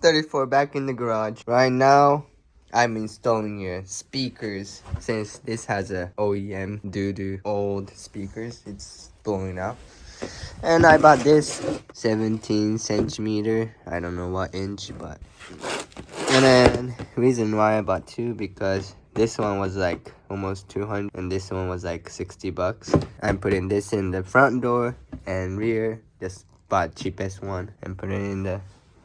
34 back in the garage. Right now, I'm installing your speakers since this has a OEM doo-doo old speakers. It's blowing out. And I bought this 17 centimeter. I don't know what inch, but. And then reason why I bought two because this one was like almost 200 and this one was like 60 bucks. I'm putting this in the front door and rear. Just bought cheapest one and put it in the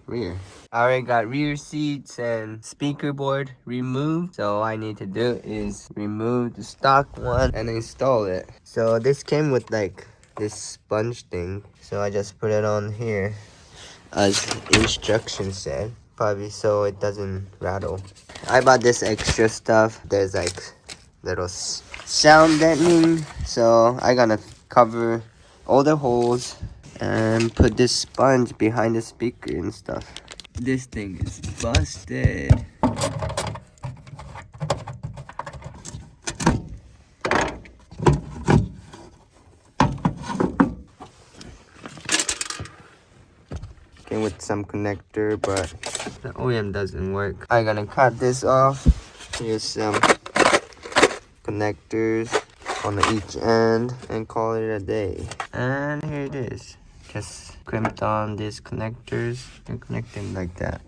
rear. I already got rear seats and speaker board removed. So all I need to do is remove the stock one and install it. So this came with like this sponge thing. So I just put it on here as instructions said. Probably so it doesn't rattle. I bought this extra stuff. There's like little sound deadening. So I gotta cover all the holes and put this sponge behind the speaker and stuff. This thing is busted. Came with some connector, but the OEM doesn't work. I'm gonna cut this off. Here's some connectors on each end and call it a day. And here it is. Just crimped on these connectors and connect them like that.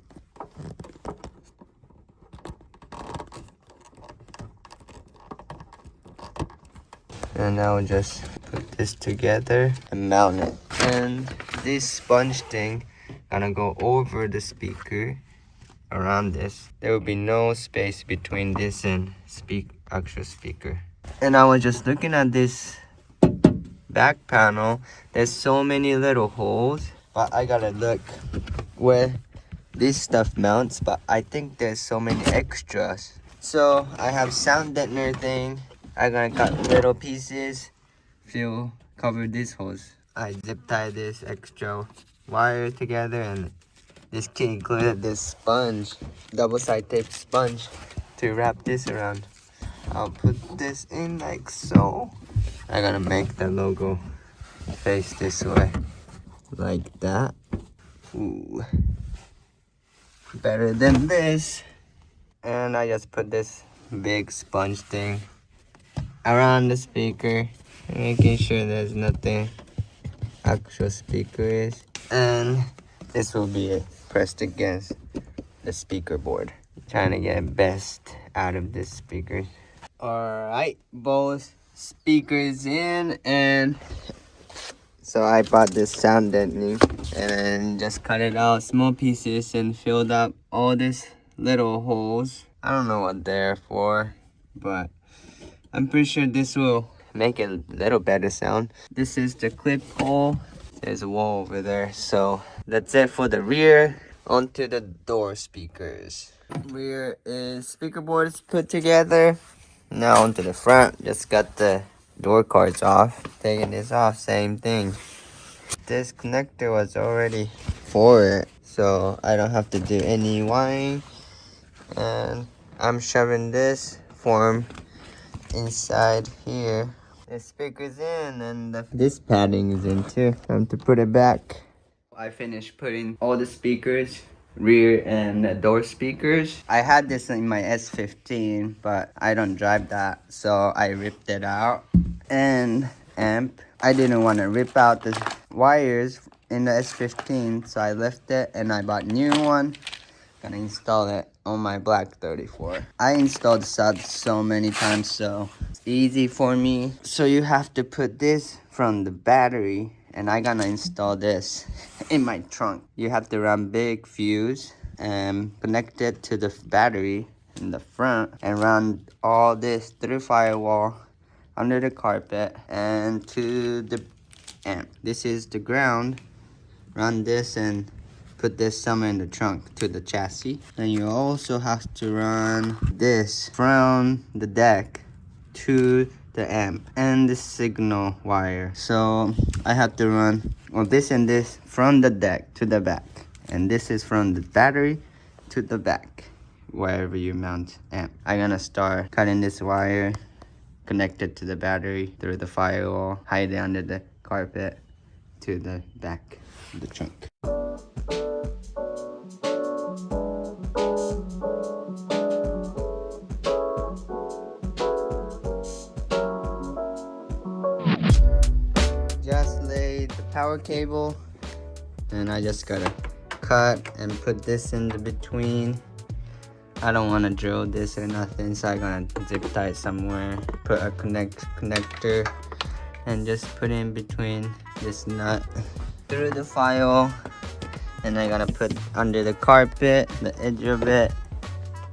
And now just put this together and mount it. And this sponge thing gonna go over the speaker around this. There will be no space between this and actual speaker. And I was just looking at this back panel. There's so many little holes, but I gotta look where this stuff mounts, but I think there's so many extras. So I have sound deadener thing. I'm gonna cut little pieces, cover these holes. I zip tie this extra wire together and this kid glued this sponge, double side tape sponge to wrap this around. I'll put this in like so. I'm gonna make the logo face this way, like that. Ooh, better than this. And I just put this big sponge thing around the speaker, making sure there's nothing actual speaker is. And this will be pressed against the speaker board. Trying to get best out of this speaker. Alright, both speakers in, and so I bought this sound deadening and just cut it out small pieces and filled up all these little holes. I don't know what they're for, but I'm pretty sure this will make it a little better sound. This is the clip hole. There's a wall over there. So that's it for the rear. Onto the door speakers. Rear is speaker boards put together. Now onto the front. Just got the door cards off. Taking this off, same thing. This connector was already for it, so I don't have to do any wiring. And I'm shoving this form inside here. The speaker's in and this padding is in too. Time to put it back. I finished putting all the speakers, rear and the door speakers. I had this in my S15, but I don't drive that, so I ripped it out. And amp, I didn't want to rip out the wires in the S15, so I left it and I bought new one. Gonna install it on my black 34. I installed subs so many times, so it's easy for me. So you have to put this from the battery, and I gonna install this in my trunk. You have to run big fuse and connect it to the battery in the front and run all this through firewall under the carpet and to the amp. This is the ground. Run this and put this somewhere in the trunk to the chassis. Then you also have to run this from the deck to the amp and the signal wire. So I have to run this and this from the deck to the back, and this is from the battery to the back wherever you mount amp. I'm gonna start cutting this wire, connect it to the battery through the firewall, hide it under the carpet to the back of the trunk. power cable, and I just gotta cut and put this in the between. I don't want to drill this or nothing, so I'm gonna zip tie it somewhere, put a connector, and just put it in between this nut through the file. And I'm gonna put under the carpet, the edge of it,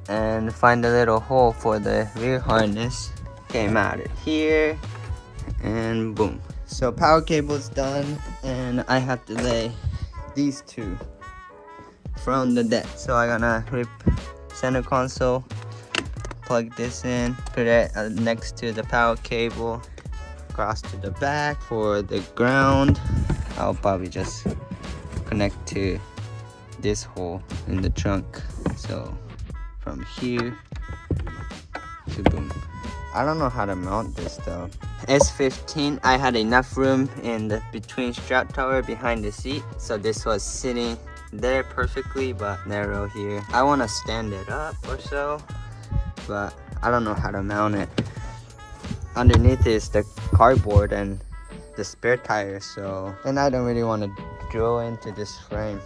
and find a little hole for the rear harness. Came out it here, and boom. So power cable's done, and I have to lay these two from the deck. So I'm gonna rip center console, plug this in, put it next to the power cable, across to the back. For the ground, I'll probably just connect to this hole in the trunk. So from here to boom. I don't know how to mount this though. S15, I had enough room in the between strap tower behind the seat, so this was sitting there perfectly, but narrow here. I want to stand it up or so, but I don't know how to mount it. Underneath is the cardboard and the spare tire, so, and I don't really want to drill into this frame.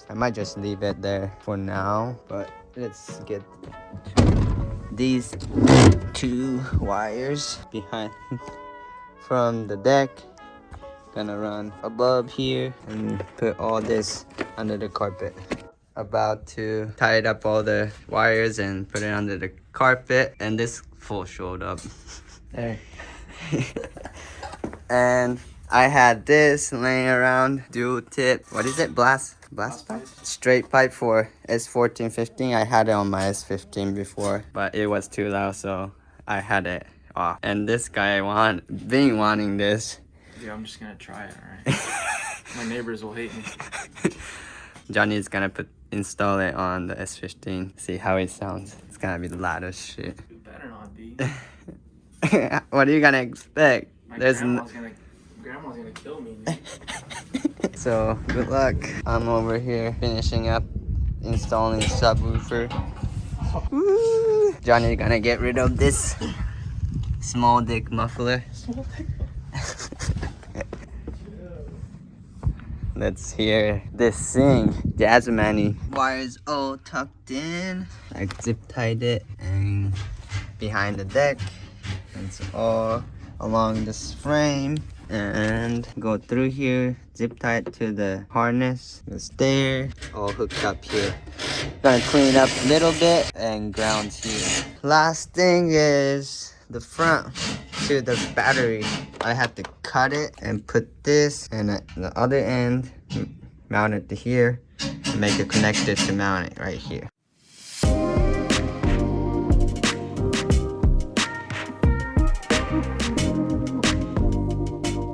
I might just leave it there for now, but let's get these two wires behind from the deck. Gonna run above here and put all this under the carpet. About to tie up all the wires and put it under the carpet, and this full showed up. There. And I had this laying around, dual tip. What is it? Blast pipe? Straight pipe for S14, 15. I had it on my S15 before, but it was too loud, so I had it off. And this guy been wanting this. Yeah, I'm just gonna try it, alright? My neighbors will hate me. Johnny's gonna install it on the S15. See how it sounds. It's gonna be loud as shit. It better not be. What are you gonna expect? Grandma's gonna kill me, man. So good luck. I'm over here finishing up installing subwoofer. Woo! Johnny's gonna get rid of this small dick muffler. Let's hear this sing. Jazzmany. Wires all tucked in. I zip tied it and behind the deck. It's all along this frame. And go through here, zip tie it to the harness. It's there, all hooked up here. Gonna clean it up a little bit and grounds here. Last thing is the front to the battery. I have to cut it and put this, and at the other end mount it to here and make a connector to mount it right here.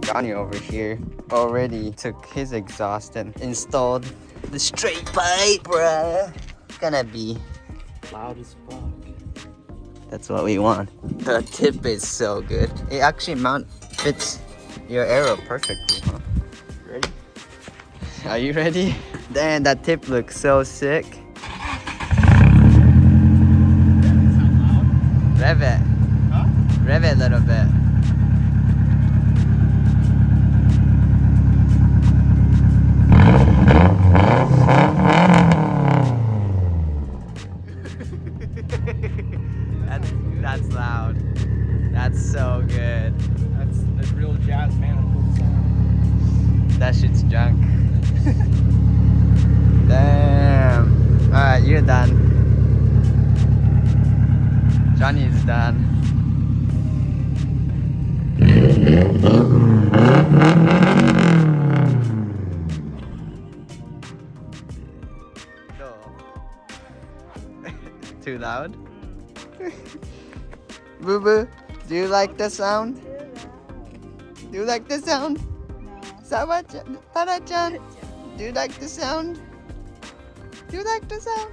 Johnny over here already took his exhaust and installed the straight pipe, bruh. It's gonna be Loud as fuck. That's what we want. The tip is so good. It actually fits your arrow perfectly, huh? Ready? Are you ready? Damn, that tip looks so sick. Rev it. Huh? Rev it a little bit. That's loud. That's so good. That's the real jazz manifold sound. That shit's junk. Damn. Alright, you're done. Johnny's done. No. Too loud? Boo boo, do you like the sound? Do you like the sound? Sawa-chan, Tara-chan, do you like the sound? Do you like the sound?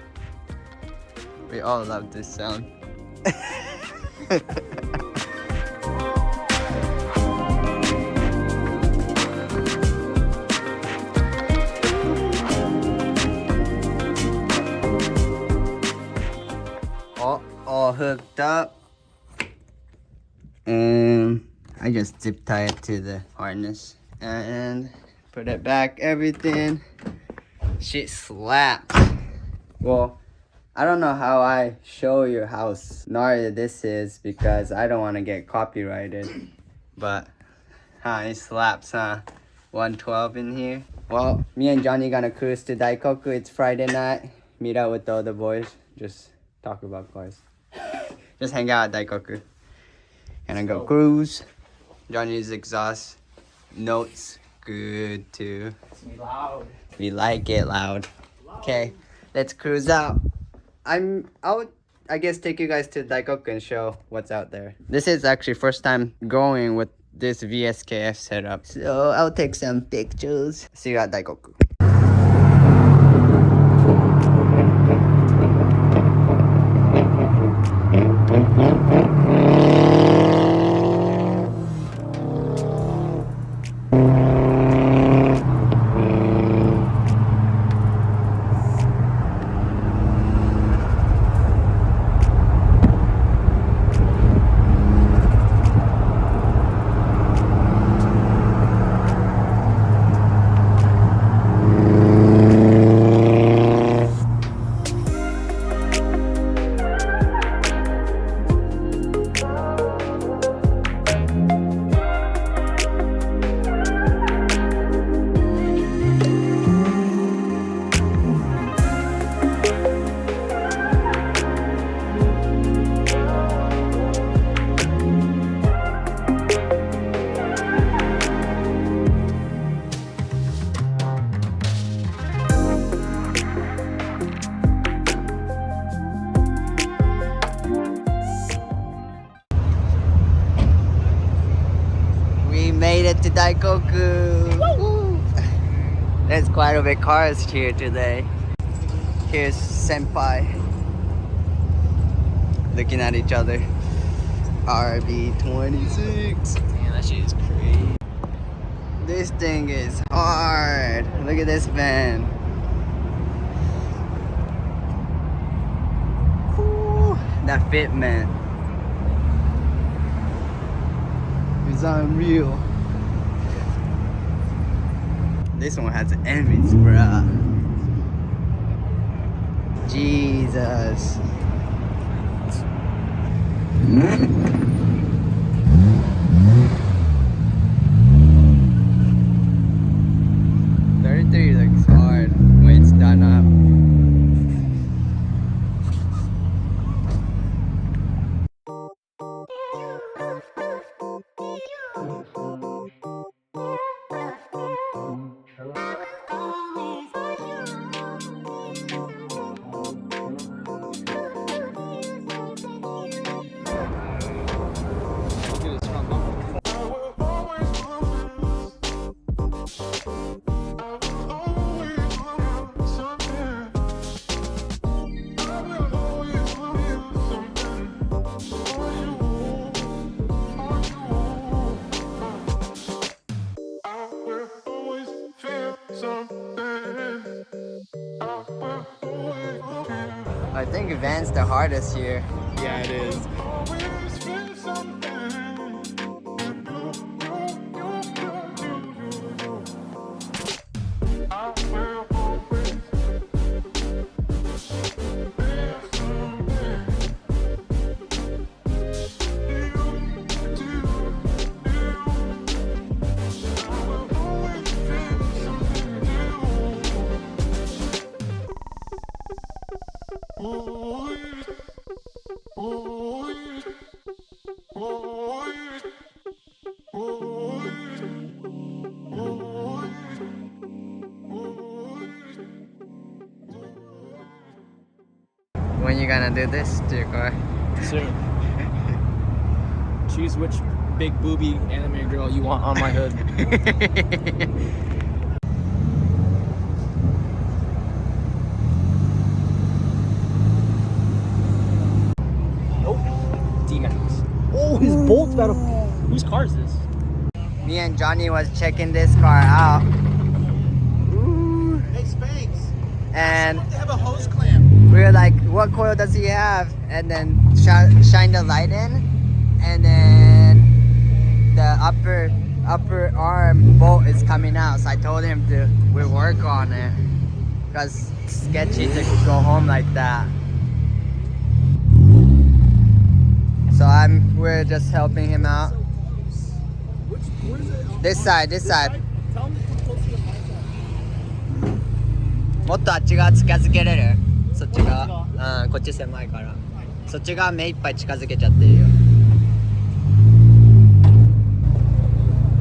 We all love this sound. All hooked up, and I just zip tie it to the harness and Put it back, everything. Shit slaps. Well, I don't know how I show you how gnarly this is because I don't want to get copyrighted. But, it slaps, huh? 112 in here. Well, me and Johnny gonna cruise to Daikoku. It's Friday night. Meet out with the other boys. Just talk about cars. Just hang out at Daikoku. Gonna go cruise. Johnny's exhaust notes good too. It's loud. We like it loud. Okay, let's cruise out. I'll I guess take you guys to Daikoku and show what's out there. This is actually first time going with this VSKF setup. So I'll take some pictures. See you at Daikoku. Made it to Daikoku. Woo! There's quite a bit cars here today. Here's Senpai looking at each other. RB26. Man, that shit is crazy. This thing is hard. Look at this van. Woo! That fitment is unreal. This one has Emmys, bruh. Jesus. $33 looks hard when it's done up. I think van's the hardest here. Yeah, it is. When you gonna do this to your car? Soon. Choose which big booby anime girl you want on my hood. Nope. D-Max. Oh, his bolt's about to... Whose car is this? Me and Johnny was checking this car out. Hey, Spanks. And They have a hose clamp. we were like, what coil does he have? And then shine the light in. And then the upper upper arm bolt is coming out, so I told him to we work on it because it's sketchy to go home like that. So we're just helping him out. Where is it? This side. Tell him to come closer to my side. もっとあっち側近づけれる？そっち側。うん、こっち狭いから。そっち側目いっぱい近づけちゃっていいよ。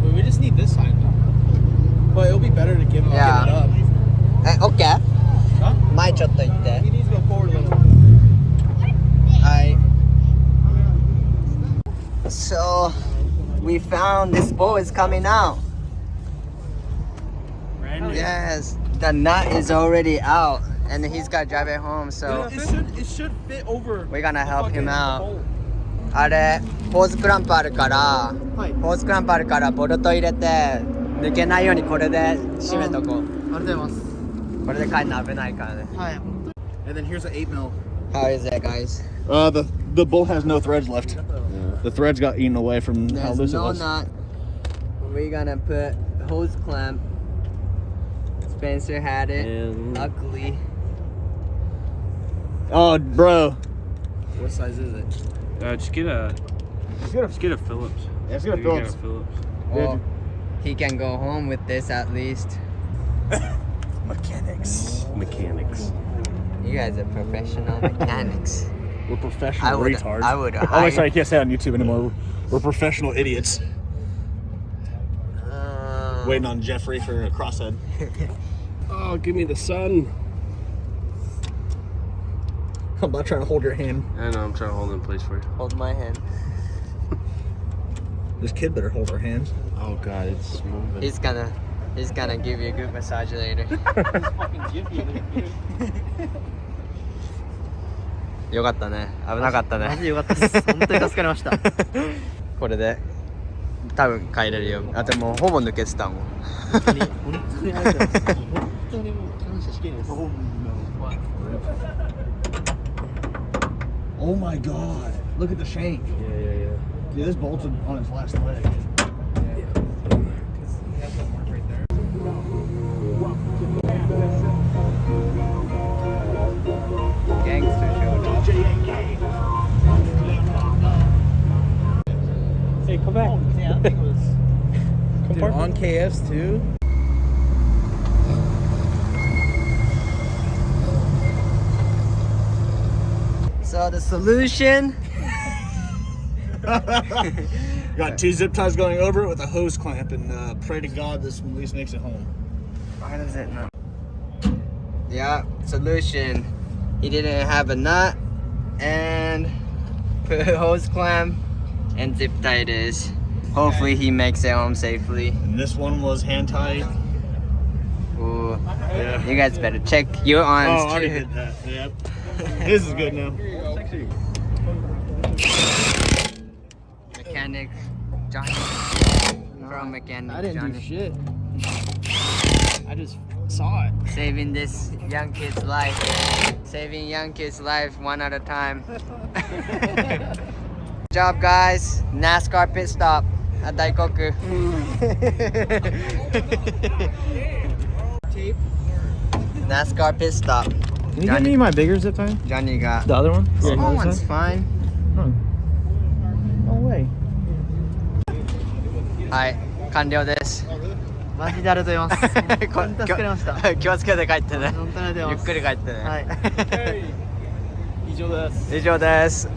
But we just need this side though. But it'll be better to give it up. オッケー？ Huh? 前ちょっと行って。 He needs to go forward a little. はい。So we found this bolt is coming out. Brand new. Yes, the nut is already out, and he's got to drive it home. So It should fit over. we're gonna the help fucking him out. hole. あれ、ホーズクランプあるから、はい。ホーズクランプあるからボルト入れて抜けないようにこれで締めとこう。ありがとうございます。これで帰るの危ないからね。はい。And then here's an 8 mil. How is it, guys? The bolt has no threads left. The threads got eaten away from how There's loose it no was. nut. We're gonna put hose clamp. Spencer had it. And- Luckily. Oh, bro. What size is it? Just get a Phillips. Yeah, let's get a You Phillips. Get a Phillips. Well, he can go home with this at least. Mechanics. Mechanics. You guys are professional mechanics. We're professional retards. I would Oh, wait, sorry, I can't say it on YouTube anymore. We're professional idiots. Waiting on Jeffrey for a crosshead. Oh, give me the sun. I'm not trying to hold your hand. I know, I'm trying to hold it in place for you. Hold my hand. This kid better hold our hand. Oh God, it's moving. He's gonna give you a good massage later. Fucking give you the よかったね。危なかったね。マジでよかったです。本当に助かりました。これで多分帰れるよ。あともうほぼ抜けてたもん。本当にありがとうございます。本当にもう感謝しきれないです。 Oh my god. Look at the shank. Yeah. Dude, this bolt's on its last leg. Gangster show. Hey, come back. Yeah, I think it was. Dude, on KS too? So the solution. Got 2 zip ties going over it with a hose clamp, and pray to God this at least makes it home. Why does it not? Yeah, solution. He didn't have a nut and put a hose clamp and zip tie this. Hopefully he makes it home safely. And this one was hand tied. Ooh. Yeah. You guys better check your Oh, I arms already too. did that. Yep. This is good now. Mechanic Johnny. From Mechanic I didn't Johnny. do shit. I just saw it. Saving this young kid's life. Saving young kid's life one at a time. Good job, guys. NASCAR pit stop at Daikoku. NASCAR pit stop. Can you give me my bigger zip tie? Johnny got The other one? small one's fine. No way. はい、完了です。マジでありがとうございます。本当に助かりました。気をつけて帰ってね。本当にありがとうございゆっます。くり帰ってね。はい。以上です。以上です。本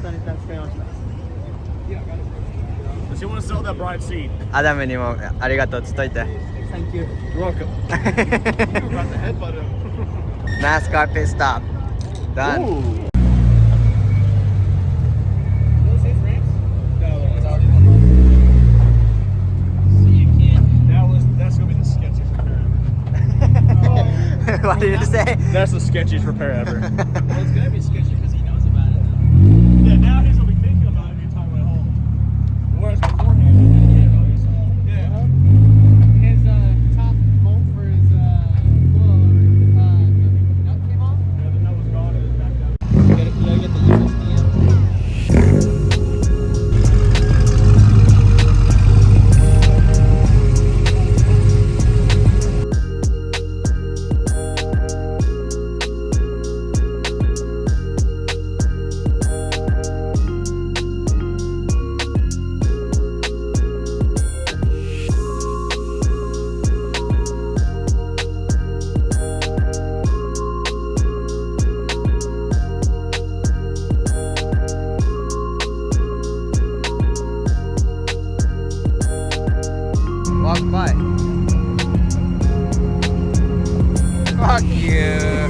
当に助かりました。 Does he want to sell that bride seat? アダムにもありがとうつっといて。 Thank you. You're welcome. You got the headbutt him. NASCAR pit stop. Done. Ooh. That's gonna be the sketchiest repair ever. What did you say? That's the sketchiest repair ever. Well, it's gonna be sketchy because he knows about it now. Yeah, now he's gonna be thinking about it every time we're home. Whereas beforehand, he didn't know. Yeah. His top bolt for his the nut came off. Yeah, the nut was gone and it's back down. You gotta get the USD in. walk by. Fuck you.